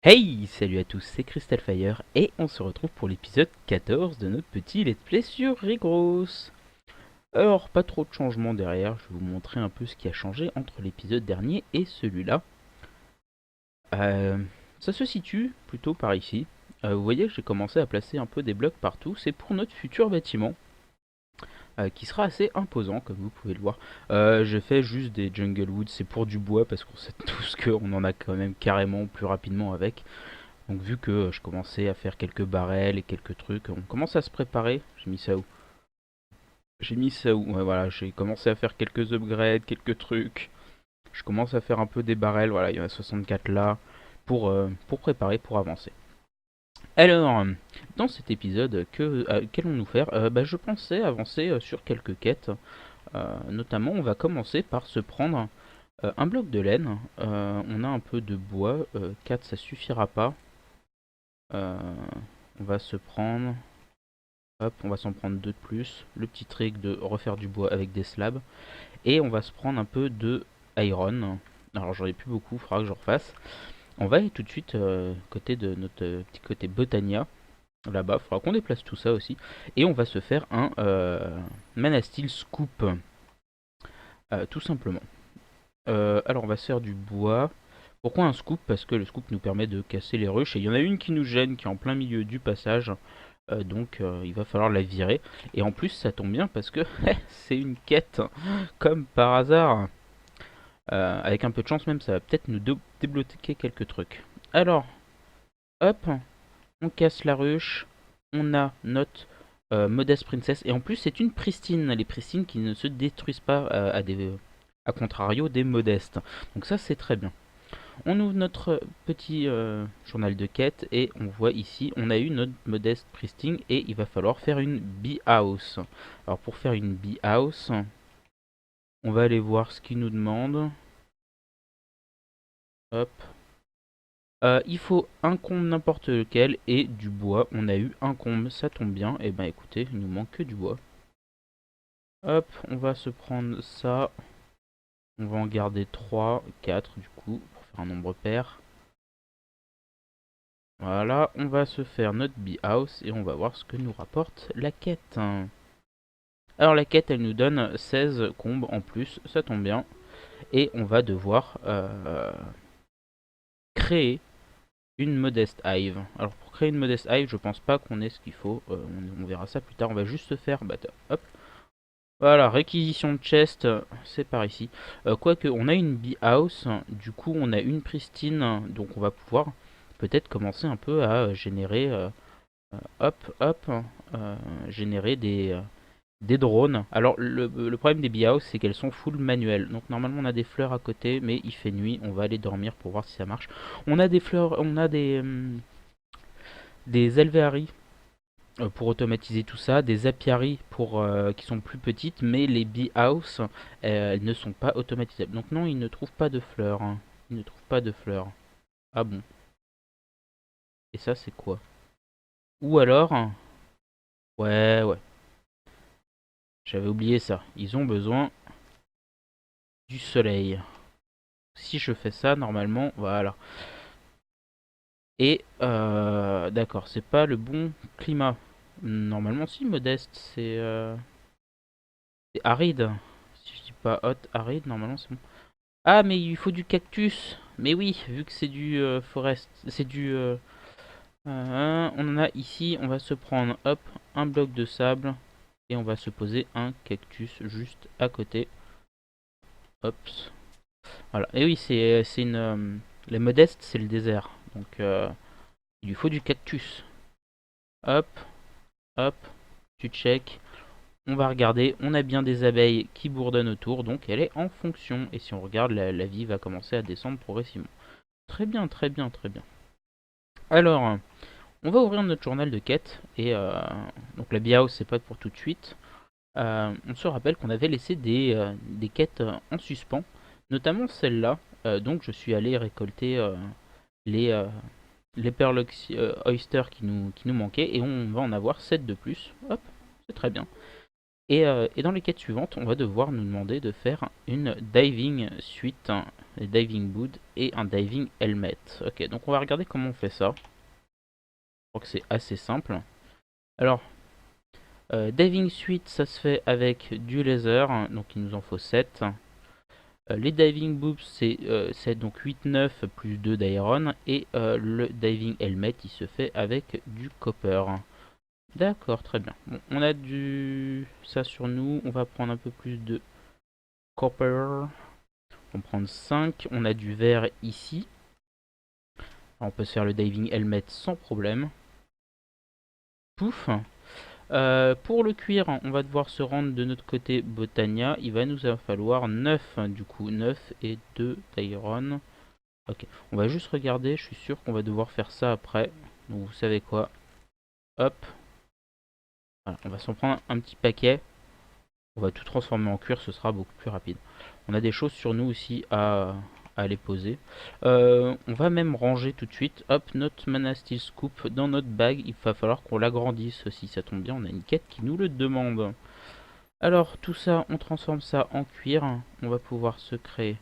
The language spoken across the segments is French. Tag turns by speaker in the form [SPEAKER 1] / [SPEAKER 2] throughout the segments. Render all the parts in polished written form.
[SPEAKER 1] Hey, salut à tous, c'est Crystalfire et on se retrouve pour l'épisode 14 de notre petit let's play sur Rigros. Alors, pas trop de changements derrière, je vais vous montrer un peu ce qui a changé entre l'épisode dernier et celui-là. Euh, Ça se situe plutôt par ici. Vous voyez que j'ai commencé à placer un peu des blocs partout, c'est pour notre futur bâtiment. Qui sera assez imposant comme vous pouvez le voir. J'ai fait juste des jungle woods, c'est pour du bois parce qu'on sait tous qu'on en a quand même carrément plus rapidement avec. Donc vu que je commençais à faire quelques barrels et quelques trucs, on commence à se préparer. J'ai mis ça où? J'ai mis ça où? Ouais, voilà, j'ai commencé à faire quelques upgrades, quelques trucs. Je commence à faire un peu des barrels, voilà, il y en a 64 là, pour préparer, pour avancer. Alors, dans cet épisode, qu'allons-nous faire? Je pensais avancer sur quelques quêtes. Notamment, on va commencer par se prendre un bloc de laine. On a un peu de bois, 4 ça suffira pas. Euh, on va se prendre... Hop, on va s'en prendre deux de plus. Le petit trick de refaire du bois avec des slabs. Et on va se prendre un peu de iron. Alors j'en ai plus beaucoup, il faudra que je refasse. On va aller tout de suite côté de notre petit côté Botania. Là-bas, il faudra qu'on déplace tout ça aussi. Et on va se faire un Manasteel Scoop. Tout simplement. Alors on va se faire du bois. Pourquoi un scoop? Parce que le scoop nous permet de casser les ruches. Et il y en a une qui nous gêne, qui est en plein milieu du passage. Donc il va falloir la virer. Et en plus ça tombe bien parce que c'est une quête comme par hasard. Avec un peu de chance même ça va peut-être nous débloquer quelques trucs. Alors, hop, on casse la ruche. On a notre Modeste Princess. Et en plus c'est une pristine. Les pristines qui ne se détruisent pas à contrario des modestes. Donc ça c'est très bien. On ouvre notre petit journal de quête et on voit ici, on a eu notre modeste pristine et il va falloir faire une bee house. Alors pour faire une bee house, on va aller voir ce qu'il nous demande. Hop. Il faut un combe n'importe lequel et du bois. On a eu un combe, ça tombe bien. Et ben écoutez, il nous manque que du bois. Hop, on va se prendre ça. On va en garder 3, 4 du coup, pour faire un nombre pair. Voilà, on va se faire notre bee house et on va voir ce que nous rapporte la quête. Alors la quête, elle nous donne 16 combes en plus, ça tombe bien. Et on va devoir créer une modeste hive. Alors pour créer une modeste hive, je pense pas qu'on ait ce qu'il faut. On verra ça plus tard. On va juste se faire... hop. Voilà, réquisition de chest, c'est par ici. Quoique, on a une bee house, du coup on a une pristine, donc on va pouvoir peut-être commencer un peu à générer... hop, hop, générer des drones. Alors le problème des Beehouse c'est qu'elles sont full manuelles. Donc normalement on a des fleurs à côté mais il fait nuit. On va aller dormir pour voir si ça marche. On a des fleurs, on a des alvéaries pour automatiser tout ça. Des apiaries pour, qui sont plus petites. Mais les Beehouse elles ne sont pas automatisables. Donc non, ils ne trouvent pas de fleurs, hein. Ils ne trouvent pas de fleurs. Ah bon. Et ça c'est quoi? Ou alors... Ouais, ouais. J'avais oublié ça. Ils ont besoin du soleil. Si je fais ça, normalement, voilà. Et, d'accord, c'est pas le bon climat. Normalement, si, modeste, c'est aride. Si je dis pas hot, aride, normalement, c'est bon. Ah, mais il faut du cactus. Mais oui, vu que c'est du forest, c'est du... on en a ici, on va se prendre, hop, un bloc de sable. Et on va se poser un cactus juste à côté. Hop. Voilà. Et oui, c'est une... les modestes, c'est le désert. Donc, il lui faut du cactus. Hop, hop, tu check. On va regarder, on a bien des abeilles qui bourdonnent autour, donc elle est en fonction. Et si on regarde, la vie va commencer à descendre progressivement. Très bien, très bien, très bien. Alors, on va ouvrir notre journal de quête. Et donc la Beehouse, c'est pas pour tout de suite. On se rappelle qu'on avait laissé des quêtes en suspens, notamment celle-là. Donc je suis allé récolter les, euh, les Pearl Oyster qui nous manquaient et on va en avoir 7 de plus. Hop, c'est très bien. Et dans les quêtes suivantes, on va devoir nous demander de faire une diving suite. les diving boots et un diving helmet. Ok, donc on va regarder comment on fait ça. Je crois que c'est assez simple. Alors, diving suite, ça se fait avec du laser, donc il nous en faut 7. Les diving boots, c'est donc 8-9 plus 2 d'iron. Et le diving helmet, il se fait avec du copper. D'accord, très bien. Bon, on a du ça sur nous. On va prendre un peu plus de copper. On va prendre 5. On a du verre ici. Alors, on peut se faire le diving helmet sans problème. Pouf. Pour le cuir, on va devoir se rendre de notre côté Botania. Il va nous en falloir 9 du coup. 9 et 2 d'iron. Ok, on va juste regarder. Je suis sûr qu'on va devoir faire ça après. Donc vous savez quoi. Hop. Voilà, on va s'en prendre un petit paquet. On va tout transformer en cuir, ce sera beaucoup plus rapide. On a des choses sur nous aussi à les poser. On va même ranger tout de suite. Hop, notre Mana Steel Scoop dans notre bague. Il va falloir qu'on l'agrandisse. Si ça tombe bien, on a une quête qui nous le demande. Alors, tout ça, on transforme ça en cuir. On va pouvoir se créer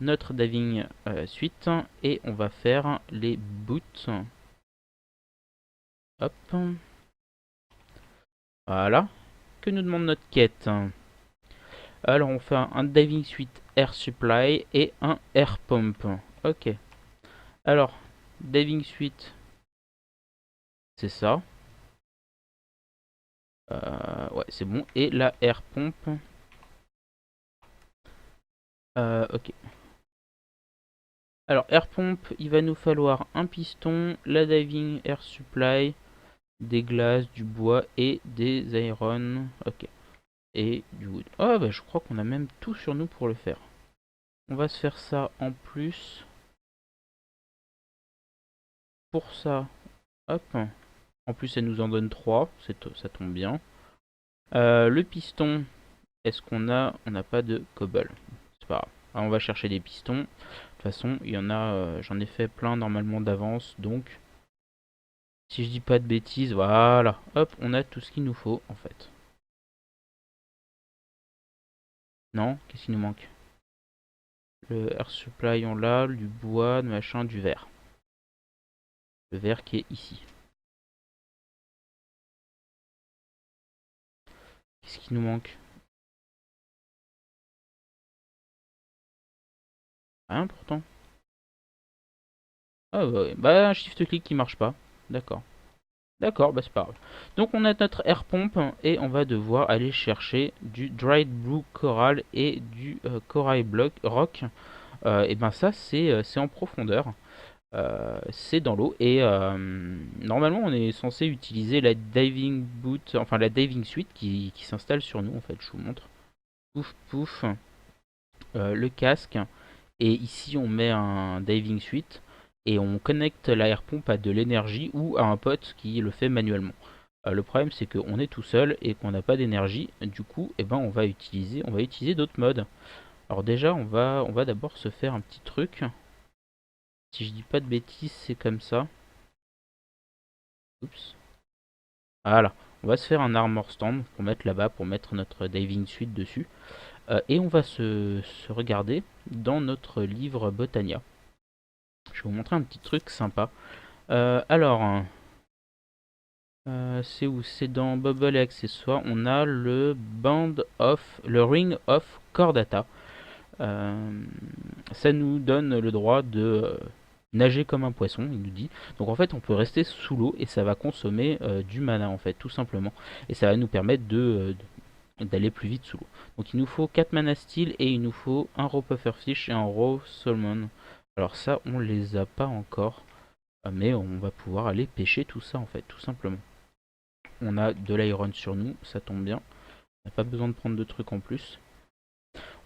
[SPEAKER 1] notre diving suite. Et on va faire les boots. Hop. Voilà. Que nous demande notre quête? Alors on fait un diving suite air supply et un air pump. Ok. Alors, diving suite, c'est ça. Ouais, c'est bon. Et la air pump. Ok. Alors, air pump, il va nous falloir un piston, la diving air supply, des glaces, du bois et des iron. Ok. Et du wood. Oh, bah je crois qu'on a même tout sur nous pour le faire. On va se faire ça en plus. Pour ça, hop. En plus, elle nous en donne 3. Ça tombe bien. Le piston, est-ce qu'on a... On n'a pas de cobble. C'est pas grave. Alors, on va chercher des pistons. De toute façon, il y en a... J'en ai fait plein normalement d'avance. Donc, si je dis pas de bêtises, voilà. Hop, on a tout ce qu'il nous faut en fait. Non? Qu'est-ce qu'il nous manque? Le air supply, on l'a. Du bois, du machin, du verre. Le verre qui est ici. Qu'est-ce qui nous manque? Rien pourtant. Ah bah, ouais. Bah un shift-click qui marche pas. D'accord. D'accord, bah c'est pas grave. Donc on a notre air pompe et on va devoir aller chercher du dried blue coral et du corail block rock. Et ben ça c'est en profondeur. C'est dans l'eau et normalement on est censé utiliser la diving boot, enfin la diving suite qui s'installe sur nous en fait. Je vous montre. Pouf pouf. Le casque. Et ici on met un diving suite et on connecte l'air pompe à de l'énergie ou à un pote qui le fait manuellement. Le problème c'est qu'on est tout seul et qu'on n'a pas d'énergie. Du coup, eh ben, on va utiliser d'autres modes. Alors déjà, on va d'abord se faire un petit truc. Si je dis pas de bêtises, c'est comme ça. Oups. Voilà. On va se faire un armor stand pour mettre là-bas, pour mettre notre diving suite dessus. Et on va se regarder dans notre livre Botania. Je vais vous montrer un petit truc sympa. Alors, c'est où? C'est dans Bubble et accessoires. On a le Ring of Cordata. Ça nous donne le droit de nager comme un poisson, il nous dit. Donc en fait, on peut rester sous l'eau et ça va consommer du mana en fait, tout simplement. Et ça va nous permettre d'aller plus vite sous l'eau. Donc il nous faut 4 mana steel et il nous faut un raw pufferfish et un raw salmon. Alors ça, on les a pas encore. Mais on va pouvoir aller pêcher tout ça en fait, tout simplement. On a de l'iron sur nous, ça tombe bien. On n'a pas besoin de prendre de trucs en plus.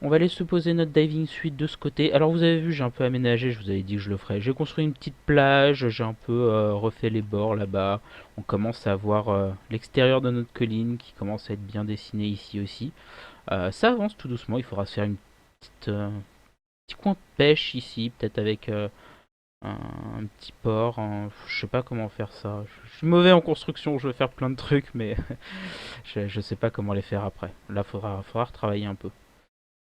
[SPEAKER 1] On va aller se poser notre diving suite de ce côté. Alors vous avez vu, j'ai un peu aménagé, je vous avais dit que je le ferais. J'ai construit une petite plage, j'ai un peu refait les bords là-bas. On commence à voir l'extérieur de notre colline qui commence à être bien dessiné ici aussi. Ça avance tout doucement, il faudra se faire une petit coin de pêche ici, peut-être avec un petit port. Je sais pas comment faire ça. Je suis mauvais en construction, je veux faire plein de trucs, mais je sais pas comment les faire après. Là, faudra retravailler un peu.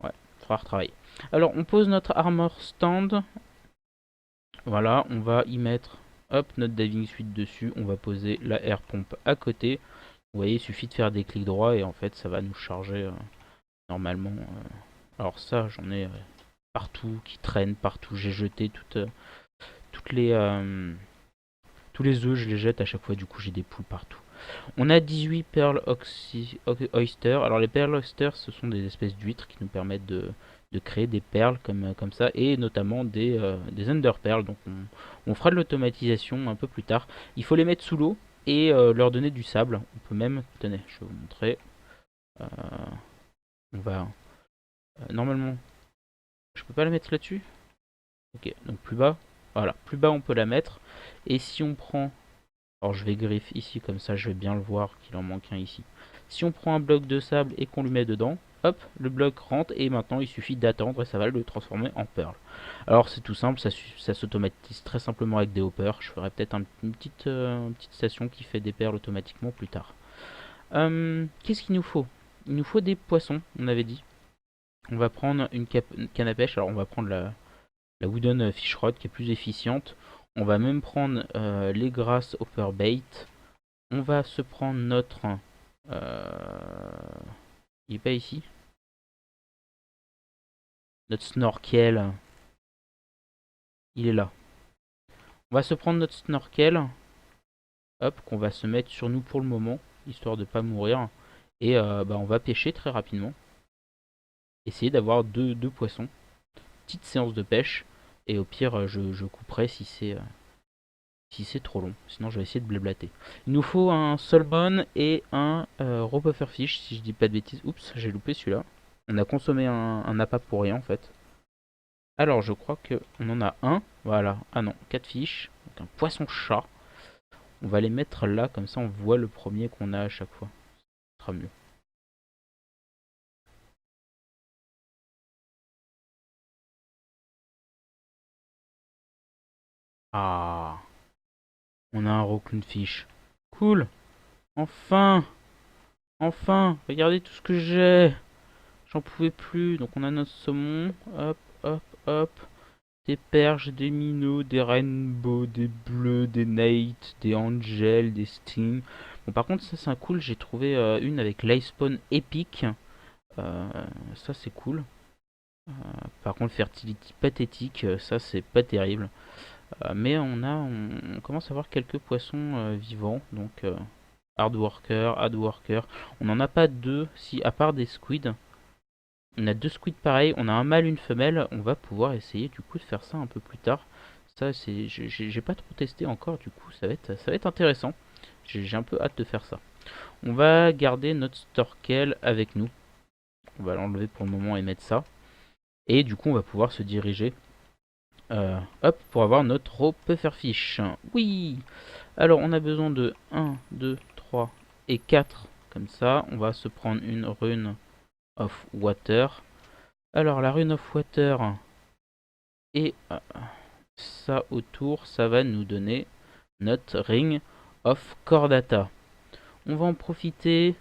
[SPEAKER 1] Ouais, fera retravailler. Alors on pose notre armor stand. Voilà, on va y mettre hop, notre diving suite dessus. On va poser la air pompe à côté. Vous voyez, il suffit de faire des clics droits et en fait ça va nous charger normalement. Alors ça, j'en ai partout qui traînent, partout. J'ai jeté toutes les... tous les œufs, je les jette à chaque fois, du coup j'ai des poules partout. On a 18 Pearl Oyster. Alors les Pearl Oyster, ce sont des espèces d'huîtres qui nous permettent de créer des perles comme ça, et notamment des Ender Pearls. Donc on fera de l'automatisation un peu plus tard. Il faut les mettre sous l'eau et leur donner du sable. On peut même, tenez, je vais vous montrer. On va... normalement, je peux pas la mettre là-dessus. Ok, donc plus bas. Voilà, plus bas on peut la mettre. Et si on prend... Alors je vais griffe ici, comme ça je vais bien le voir qu'il en manque un ici. Si on prend un bloc de sable et qu'on lui met dedans, hop, le bloc rentre et maintenant il suffit d'attendre et ça va le transformer en perle. Alors c'est tout simple, ça s'automatise très simplement avec des hoppers. Je ferai peut-être une petite station qui fait des perles automatiquement plus tard. Qu'est-ce qu'il nous faut? Il nous faut des poissons, on avait dit. On va prendre une canne à pêche, alors on va prendre la wooden fish rod qui est plus efficiente. On va même prendre les grasses hopper bait. On va se prendre notre... il est pas ici. Notre snorkel. Il est là. On va se prendre notre snorkel. Hop, qu'on va se mettre sur nous pour le moment. Histoire de pas mourir. Et on va pêcher très rapidement. Essayer d'avoir deux poissons. Petite séance de pêche. Et au pire, je couperai si c'est trop long. Sinon, je vais essayer de blablater. Il nous faut un solbone et un raw pufferfish, si je dis pas de bêtises. Oups, j'ai loupé celui-là. On a consommé un appât pour rien, en fait. Alors, je crois qu'on en a un. Voilà. Ah non, 4 fiches. Donc un poisson-chat. On va les mettre là, comme ça on voit le premier qu'on a à chaque fois. Ce sera mieux. Ah, on a un raw clownfish. Cool. Enfin. Enfin. Regardez tout ce que j'ai. J'en pouvais plus. Donc on a notre saumon. Hop, hop, hop. Des perches, des minots, des rainbows, des bleus, des nate, des angels, des sting. Bon, par contre, ça c'est un cool. J'ai trouvé une avec l'iSpawn épique. Ça c'est cool. Par contre, fertility pathétique, ça c'est pas terrible. Mais on commence à avoir quelques poissons vivants. Donc hard worker. On n'en a pas deux, si à part des squids. On a deux squids pareils, on a un mâle, une femelle. On va pouvoir essayer du coup de faire ça un peu plus tard. Ça, j'ai pas trop testé encore, du coup ça va être intéressant. J'ai un peu hâte de faire ça. On va garder notre Storkel avec nous. On va l'enlever pour le moment et mettre ça. Et du coup on va pouvoir se diriger hop, pour avoir notre raw pufferfish. Oui. Alors on a besoin de 1, 2, 3 et 4. Comme ça, on va se prendre une rune of water. Alors la rune of water et ça autour, ça va nous donner notre ring of Chordata. On va en profiter.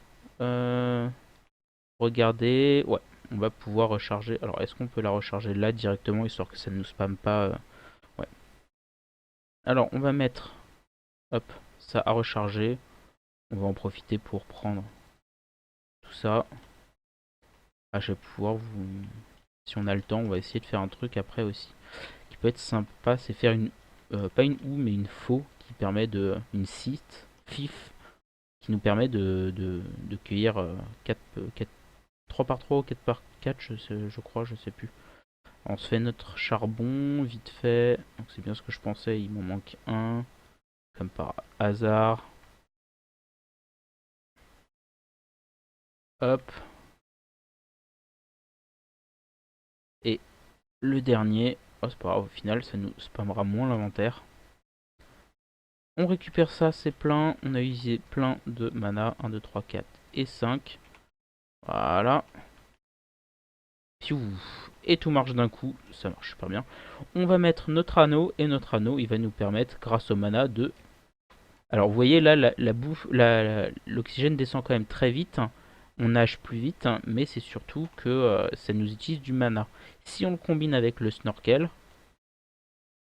[SPEAKER 1] Regardez. Ouais, on va pouvoir recharger. Alors est-ce qu'on peut la recharger là directement, histoire que ça ne nous spamme pas ouais. Alors on va mettre hop, ça à recharger. On va en profiter pour prendre tout ça. Ah, je vais pouvoir vous... Si on a le temps, on va essayer de faire un truc après aussi. Qui peut être sympa, c'est faire une... pas une houe, mais une faux qui permet de... Une site, fif, qui nous permet de cueillir 3 par 3 ou 4 par 4, je crois, je sais plus. On se fait notre charbon, vite fait. Donc c'est bien ce que je pensais, il m'en manque un. Comme par hasard. Hop. Et le dernier. Oh, c'est pas grave, au final, ça nous spammera moins l'inventaire. On récupère ça, c'est plein. On a usé plein de mana. 1, 2, 3, 4 et 5. Voilà. Piou. Et tout marche d'un coup. Ça marche super bien. On va mettre notre anneau. Et notre anneau, il va nous permettre, grâce au mana, de... Alors, vous voyez là, la bouffe, l'oxygène descend quand même très vite. on nage plus vite, hein, mais c'est surtout que ça nous utilise du mana. Si on le combine avec le snorkel,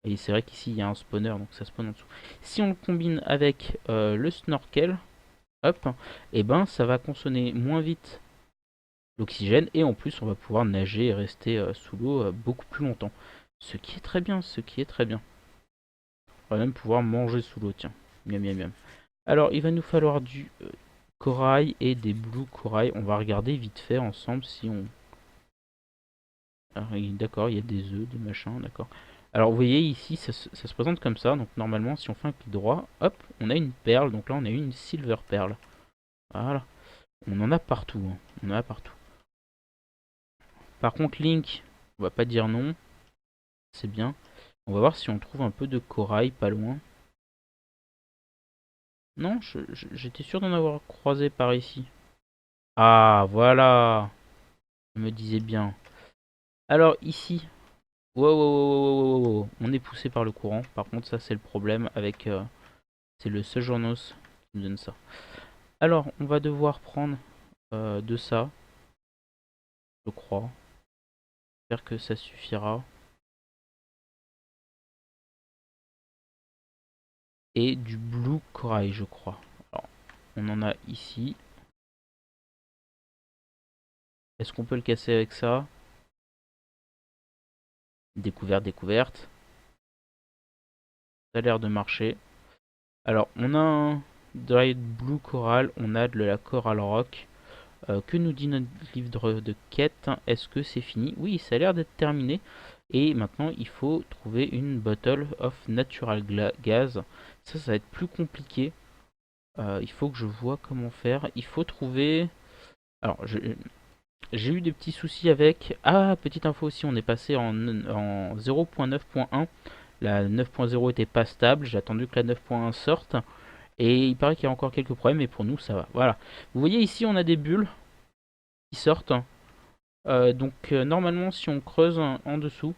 [SPEAKER 1] et c'est vrai qu'ici il y a un spawner, donc ça spawn en dessous. Si on le combine avec le snorkel, hop, et ben ça va consommer moins vite l'oxygène, et en plus on va pouvoir nager et rester sous l'eau beaucoup plus longtemps. Ce qui est très bien, ce qui est très bien. On va même pouvoir manger sous l'eau, tiens. Miam miam miam. Alors il va nous falloir du corail et des blue corail. On va regarder vite fait ensemble si on... D'accord, il y a des œufs, des machins, d'accord. Alors vous voyez ici, ça se présente comme ça. Donc normalement, si on fait un clic droit, hop, on a une perle. Donc là, on a une silver perle. Voilà. On en a partout, hein. On en a partout. Par contre, Link, on va pas dire non. C'est bien. On va voir si on trouve un peu de corail pas loin. Non, j'étais sûr d'en avoir croisé par ici. Ah, voilà. Je me disais bien. Alors ici, wow, wow, wow, wow, wow, wow. On est poussé par le courant. Par contre, ça c'est le problème avec... c'est le Sojournos qui nous donne ça. Alors, on va devoir prendre de ça, je crois. J'espère que ça suffira. Et du Blue Corail, je crois. Alors, on en a ici. Est-ce qu'on peut le casser avec ça? Découverte, découverte. Ça a l'air de marcher. Alors, on a un Dried Blue Coral, on a de la Coral Rock. Que nous dit notre livre de quête? Est-ce que c'est fini? Oui, ça a l'air d'être terminé. Et maintenant, il faut trouver une Bottle of Natural Gas. Ça va être plus compliqué. Il faut que je vois comment faire. Il faut trouver... Alors, j'ai eu des petits soucis avec... Ah, petite info aussi, on est passé en 0.9.1. La 9.0 était pas stable. J'ai attendu que la 9.1 sorte. Et il paraît qu'il y a encore quelques problèmes, mais pour nous, ça va. Voilà. Vous voyez ici, on a des bulles qui sortent. Normalement, si on creuse en dessous,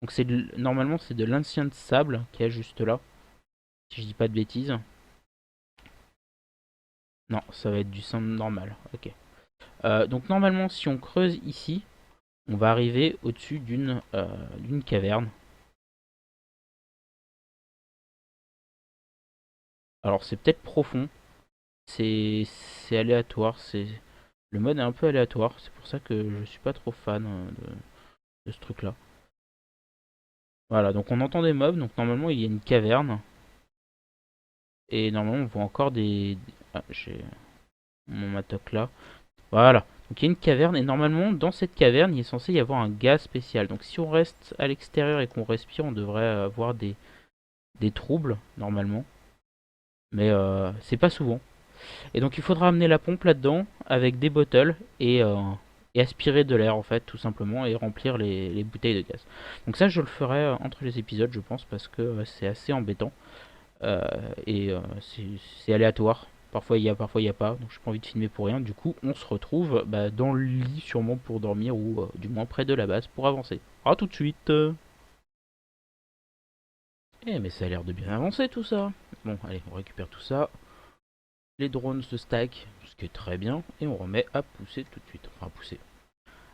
[SPEAKER 1] donc normalement c'est de l'ancien sable qui est juste là, si je dis pas de bêtises. Non, ça va être du sable normal. Ok. Donc normalement, si on creuse ici, on va arriver au-dessus d'une caverne. Alors c'est peut-être profond, c'est aléatoire, le mode est un peu aléatoire, c'est pour ça que je suis pas trop fan de ce truc-là. Voilà, donc on entend des mobs, donc normalement il y a une caverne. Et normalement on voit encore des... Ah, j'ai mon matok là. Voilà, donc il y a une caverne et normalement dans cette caverne il est censé y avoir un gaz spécial. Donc si on reste à l'extérieur et qu'on respire, on devrait avoir des troubles normalement. Mais c'est pas souvent. Et donc il faudra amener la pompe là-dedans avec des bottles et aspirer de l'air en fait tout simplement et remplir les bouteilles de gaz. Donc ça je le ferai entre les épisodes je pense parce que c'est assez embêtant. Euh, et c'est aléatoire. Parfois il y a, parfois il n'y a pas. Donc j'ai pas envie de filmer pour rien. Du coup, on se retrouve dans le lit sûrement pour dormir ou du moins près de la base pour avancer. A tout de suite. Eh mais ça a l'air de bien avancer tout ça. Bon, allez, on récupère tout ça. Les drones se stack, ce qui est très bien. Et on remet à pousser tout de suite. Enfin à pousser,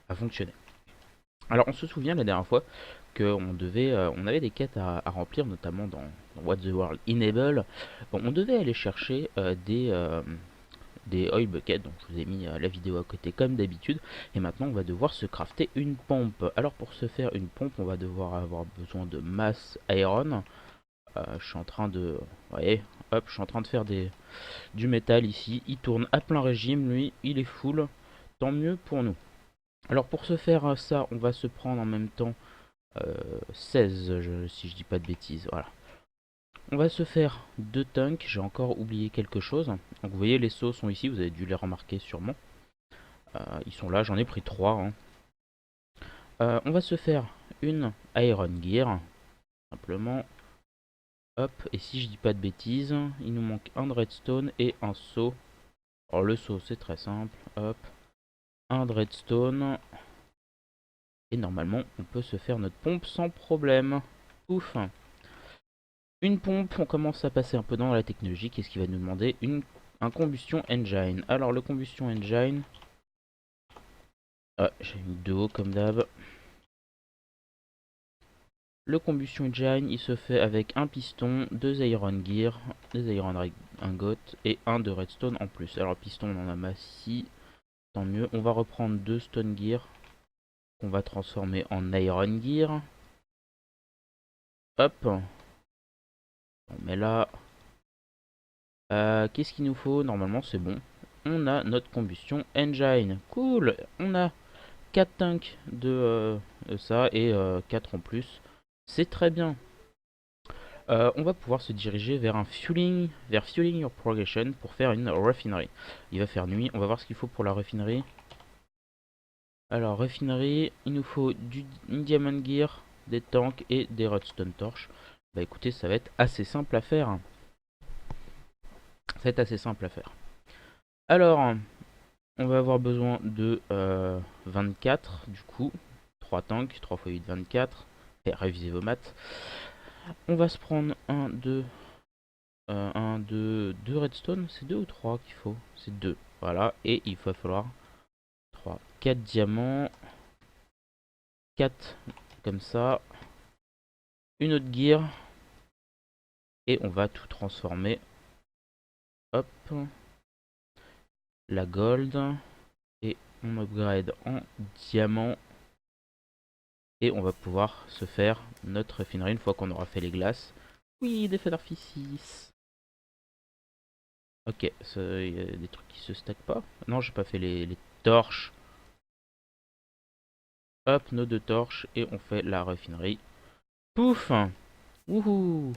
[SPEAKER 1] à fonctionner. Alors on se souvient la dernière fois on avait des quêtes à remplir, notamment dans What the World Enable. Bon, on devait aller chercher des oil buckets, donc je vous ai mis la vidéo à côté comme d'habitude. Et maintenant on va devoir se crafter une pompe. Alors pour se faire une pompe, on va devoir avoir besoin de mass iron. Je suis en train de... Vous voyez, hop, je suis en train de faire du métal ici. Il tourne à plein régime, lui, il est full. Tant mieux pour nous. Alors pour se faire ça, on va se prendre en même temps 16, si je dis pas de bêtises. Voilà. On va se faire 2 tanks. J'ai encore oublié quelque chose. Donc vous voyez, les sauts sont ici. Vous avez dû les remarquer sûrement. Ils sont là. J'en ai pris 3. Hein. On va se faire une Iron Gear. Simplement. Hop. Et si je dis pas de bêtises, il nous manque un Redstone et un saut. Alors le saut, c'est très simple. Hop. Un Redstone. Et normalement, on peut se faire notre pompe sans problème. Ouf. Une pompe, on commence à passer un peu dans la technologie. Qu'est-ce qui va nous demander un combustion engine. Alors le combustion engine, Ah, j'ai mis de haut comme d'hab. Le combustion engine, il se fait avec un piston, deux iron gear, des iron ingots et un de redstone en plus. Alors piston, on en a massif, tant mieux. On va reprendre deux stone gear qu'on va transformer en iron gear. Hop, on met là. Qu'est-ce qu'il nous faut? Normalement, c'est bon. On a notre combustion engine. Cool. On a 4 tanks de ça et 4 en plus. C'est très bien. On va pouvoir se diriger vers vers fueling your progression pour faire une refinerie. Il va faire nuit, on va voir ce qu'il faut pour la refinerie. Alors, refinerie, il nous faut une diamond gear, des tanks et des redstone torches. Bah écoutez, ça va être assez simple à faire. Ça va être assez simple à faire. Alors, on va avoir besoin de 24 du coup. 3 tanks, 3 x 8, 24. Et révisez vos maths. On va se prendre deux redstone, c'est 2 ou 3 qu'il faut? C'est 2, voilà, et il va falloir 3, 4 diamants, 4 comme ça, une autre gear, et on va tout transformer, hop, la gold, et on upgrade en diamant, et on va pouvoir se faire notre raffinerie une fois qu'on aura fait les glaces. Oui, des feux d'artifice. Ok, il y a des trucs qui se stackent pas. Non, j'ai pas fait les torches. Hop, nos deux torches et on fait la raffinerie. Pouf! Wouhou!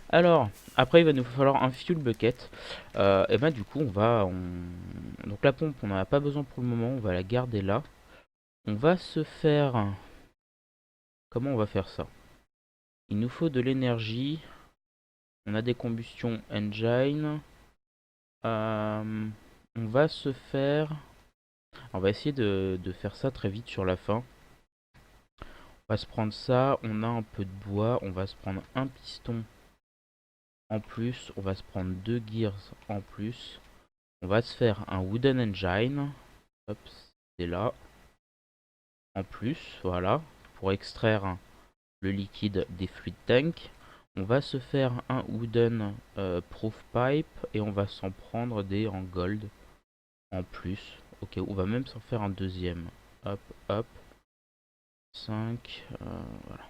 [SPEAKER 1] Alors, après il va nous falloir un fuel bucket. Et ben du coup donc la pompe on n'en a pas besoin pour le moment, on va la garder là. On va se faire... Comment on va faire ça? Il nous faut de l'énergie. On a des combustions engine. On va se faire... On va essayer de faire ça très vite sur la fin. On va se prendre ça, on a un peu de bois, on va se prendre un piston en plus, on va se prendre deux gears en plus. On va se faire un wooden engine. Hop, c'est là. En plus, voilà, pour extraire le liquide des fluid tanks. On va se faire un wooden proof pipe et on va s'en prendre des en gold en plus. Ok, on va même s'en faire un deuxième. Hop, hop. 5. Voilà.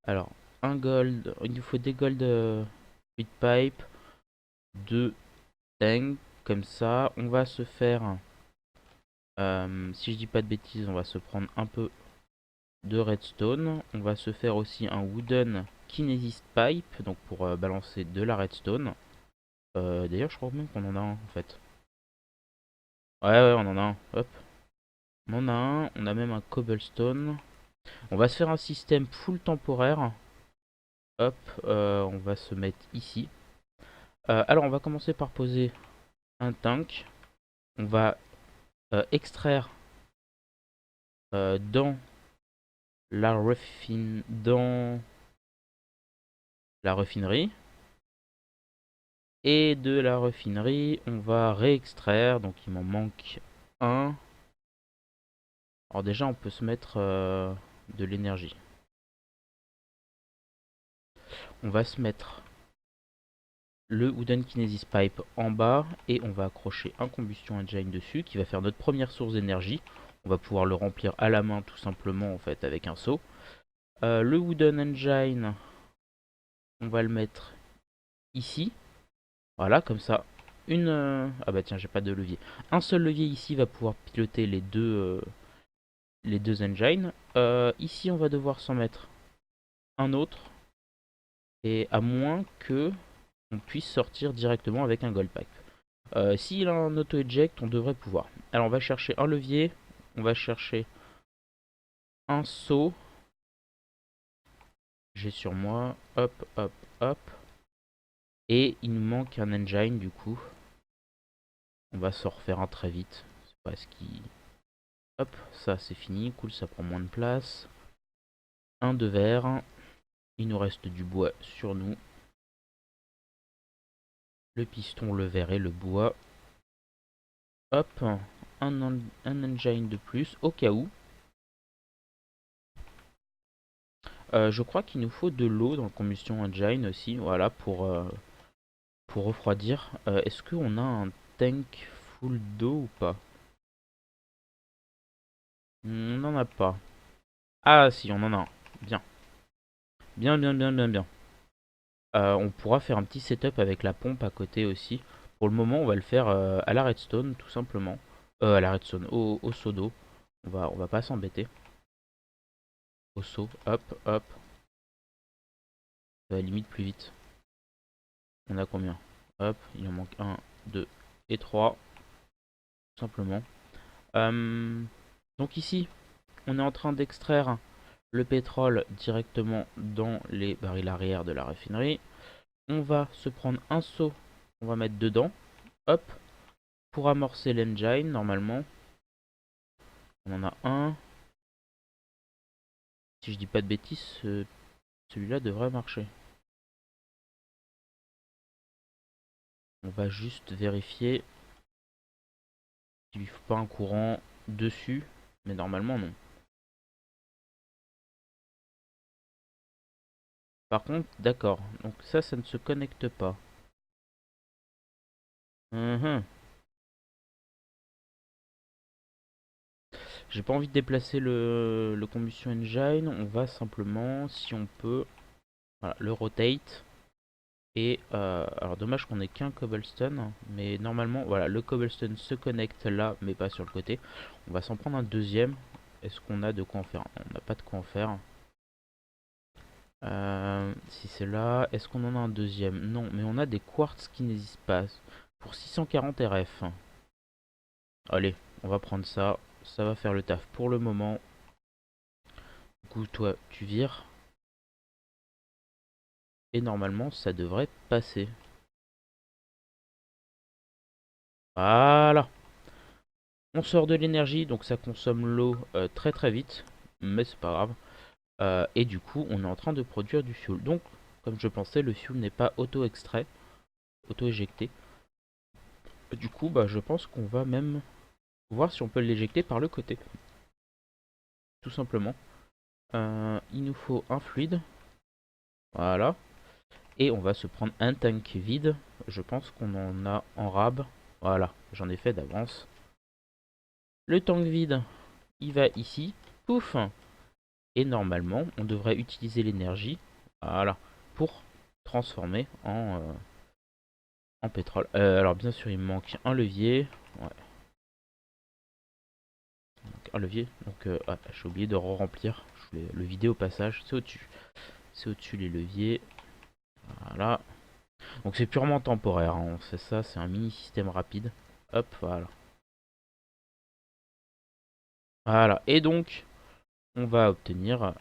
[SPEAKER 1] Alors, un gold. Il nous faut des gold fluid pipe. Deux tanks. Comme ça. On va se faire... si je dis pas de bêtises, on va se prendre un peu de redstone. On va se faire aussi un wooden kinesis pipe, donc pour balancer de la redstone. D'ailleurs, je crois même qu'on en a un en fait. Ouais, ouais, on en a un. Hop. On en a un. On a même un cobblestone. On va se faire un système full temporaire. Hop. On va se mettre ici. Alors, on va commencer par poser un tank. On va extraire dans dans la raffinerie. Et de la raffinerie, on va réextraire. Donc il m'en manque un. Alors déjà, on peut se mettre de l'énergie. On va se mettre le Wooden Kinesis Pipe en bas. Et on va accrocher un Combustion Engine dessus qui va faire notre première source d'énergie. On va pouvoir le remplir à la main tout simplement en fait avec un seau. Le Wooden Engine, on va le mettre ici. Voilà, comme ça. Ah bah tiens, j'ai pas de levier. Un seul levier ici va pouvoir piloter les deux engines. Ici, on va devoir s'en mettre un autre. Et à moins que on puisse sortir directement avec un gold pipe. S'il a un auto-eject, on devrait pouvoir. Alors, on va chercher un levier. On va chercher un seau. J'ai sur moi. Hop, hop, hop. Et il nous manque un engine, du coup. On va s'en refaire un très vite. C'est pas ce qui... Hop, ça c'est fini. Cool, ça prend moins de place. Un de verre. Il nous reste du bois sur nous. Le piston, le verre et le bois. Hop, un engine de plus au cas où. Je crois qu'il nous faut de l'eau dans le combustion engine aussi, voilà, pour refroidir. Est-ce qu'on a un tank full d'eau ou pas? On n'en a pas. Ah si, on en a un. Bien. Bien, bien, bien, bien, bien. On pourra faire un petit setup avec la pompe à côté aussi. Pour le moment, on va le faire à la redstone, tout simplement. À la redstone, au seau d'eau. On va pas s'embêter. Au seau, hop, hop. Ça va limite plus vite. On a combien? Hop, il en manque un, 2 et 3. Tout simplement. Donc ici, on est en train d'extraire le pétrole directement dans les barils arrière de la raffinerie. On va se prendre un seau, on va mettre dedans. Hop, pour amorcer l'engine, normalement. On en a un. Si je dis pas de bêtises, celui-là devrait marcher. On va juste vérifier s'il ne faut pas un courant dessus. Mais normalement, non. Par contre, d'accord. Donc ça ne se connecte pas. J'ai pas envie de déplacer le combustion engine. On va simplement, si on peut, voilà, le rotate. Et alors dommage qu'on ait qu'un cobblestone, mais normalement voilà, le cobblestone se connecte là mais pas sur le côté. On va s'en prendre un deuxième. Est-ce qu'on a de quoi en faire? On n'a pas de quoi en faire. Si c'est là, est-ce qu'on en a un deuxième? Non, mais on a des quartz qui n'existent pas pour 640 RF. Allez, on va prendre ça, ça va faire le taf pour le moment. Du coup toi tu vires et normalement ça devrait passer. Voilà. On sort de l'énergie, donc ça consomme l'eau très très vite, mais c'est pas grave. Et du coup, on est en train de produire du fuel. Donc, comme je pensais, le fuel n'est pas auto-extrait, auto-éjecté. Du coup, bah, je pense qu'on va même voir si on peut l'éjecter par le côté. Tout simplement. Il nous faut un fluide. Voilà. Et on va se prendre un tank vide. Je pense qu'on en a en rab. Voilà, j'en ai fait d'avance. Le tank vide, il va ici. Pouf. Et normalement, on devrait utiliser l'énergie, voilà, pour transformer en pétrole. Alors bien sûr, il me manque un levier. Ouais. Donc, un levier. Donc, j'ai oublié de remplir. Je voulais le vider au passage. C'est au-dessus. C'est au-dessus les leviers. Voilà. Donc c'est purement temporaire. Hein. On sait ça. C'est un mini système rapide. Hop, voilà. Voilà. Et donc, on va obtenir.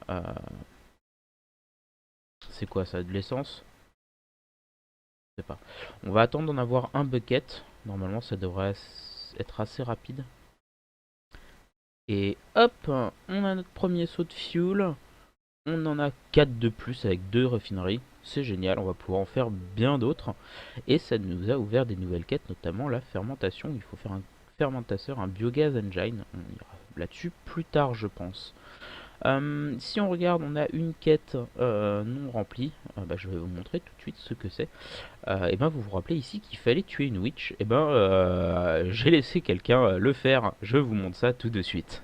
[SPEAKER 1] C'est quoi ça? De l'essence? Je sais pas. On va attendre d'en avoir un bucket. Normalement, ça devrait être assez rapide. Et hop, on a notre premier saut de fuel. On en a 4 de plus avec 2 raffineries. C'est génial, on va pouvoir en faire bien d'autres. Et ça nous a ouvert des nouvelles quêtes, notamment la fermentation. Il faut faire un fermentateur, un biogaz engine. On ira là-dessus plus tard, je pense. Si on regarde, on a une quête non remplie. Bah, je vais vous montrer tout de suite ce que c'est. Et ben vous vous rappelez ici qu'il fallait tuer une witch. Et ben j'ai laissé quelqu'un le faire. Je vous montre ça tout de suite.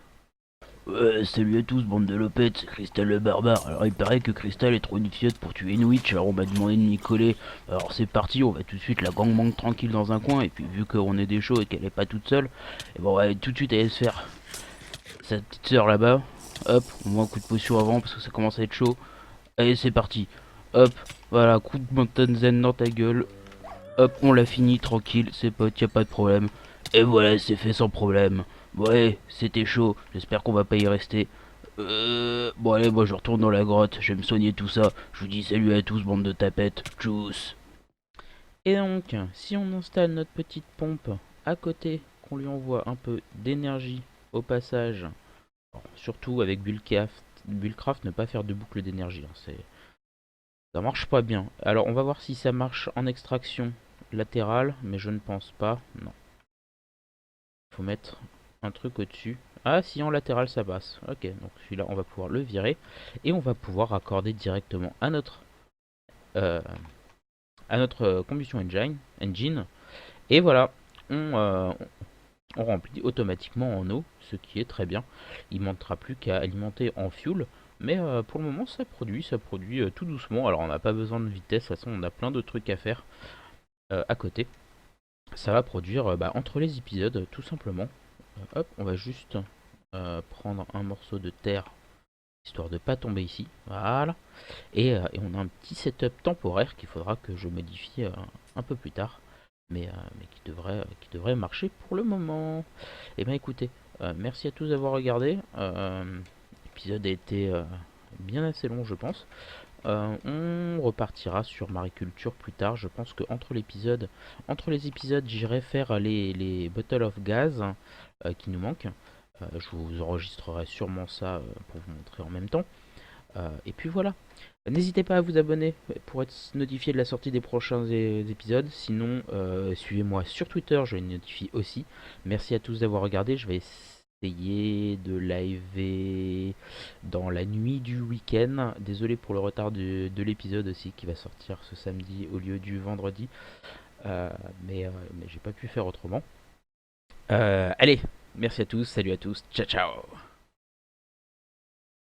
[SPEAKER 2] Ouais, salut à tous, bande de lopettes, c'est Crystal le barbare. Alors il paraît que Crystal est trop une fiotte pour tuer une witch, alors on m'a demandé de m'y coller. Alors c'est parti, on va tout de suite la gangbang tranquille dans un coin, et puis vu qu'on est des chauds et qu'elle est pas toute seule, et bon on va tout de suite aller se faire sa petite sœur là-bas. Hop, on met un coup de potion avant parce que ça commence à être chaud. Allez c'est parti. Hop, voilà, coup de mountain zen dans ta gueule. Hop, on l'a fini, tranquille, c'est potes, y a pas de problème. Et voilà, c'est fait sans problème. Ouais, c'était chaud, j'espère qu'on va pas y rester. Bon allez, moi je retourne dans la grotte, je vais me soigner tout ça. Je vous dis salut à tous, bande de tapettes. Tchuss.
[SPEAKER 1] Et donc, si on installe notre petite pompe à côté, qu'on lui envoie un peu d'énergie au passage, bon, surtout avec Bullcraft, ne pas faire de boucle d'énergie, hein, ça marche pas bien. Alors on va voir si ça marche en extraction latérale, mais je ne pense pas, non. Faut mettre un truc au-dessus. Ah, si en latéral ça passe. Ok, donc celui-là on va pouvoir le virer et on va pouvoir accorder directement euh, à notre combustion engine. Et voilà, on remplit automatiquement en eau, ce qui est très bien. Il ne manquera plus qu'à alimenter en fuel. Mais pour le moment ça produit tout doucement. Alors on n'a pas besoin de vitesse, de toute façon on a plein de trucs à faire à côté. Ça va produire entre les épisodes tout simplement. Hop, on va juste prendre un morceau de terre histoire de pas tomber ici. Voilà. Et on a un petit setup temporaire qu'il faudra que je modifie un peu plus tard. Mais qui devrait marcher pour le moment. Et bien écoutez, merci à tous d'avoir regardé. L'épisode a été bien assez long je pense. On repartira sur mariculture plus tard. Je pense que entre les épisodes, j'irai faire les bottles of gaz qui nous manquent. Je vous enregistrerai sûrement ça pour vous montrer en même temps. Et puis voilà. N'hésitez pas à vous abonner pour être notifié de la sortie des prochains épisodes. Sinon, suivez-moi sur Twitter, je les notifie aussi. Merci à tous d'avoir regardé. Je vais essayer de liver dans la nuit du week-end. Désolé pour le retard de l'épisode aussi qui va sortir ce samedi au lieu du vendredi. Euh, mais j'ai pas pu faire autrement. Allez, merci à tous, salut à tous, ciao ciao.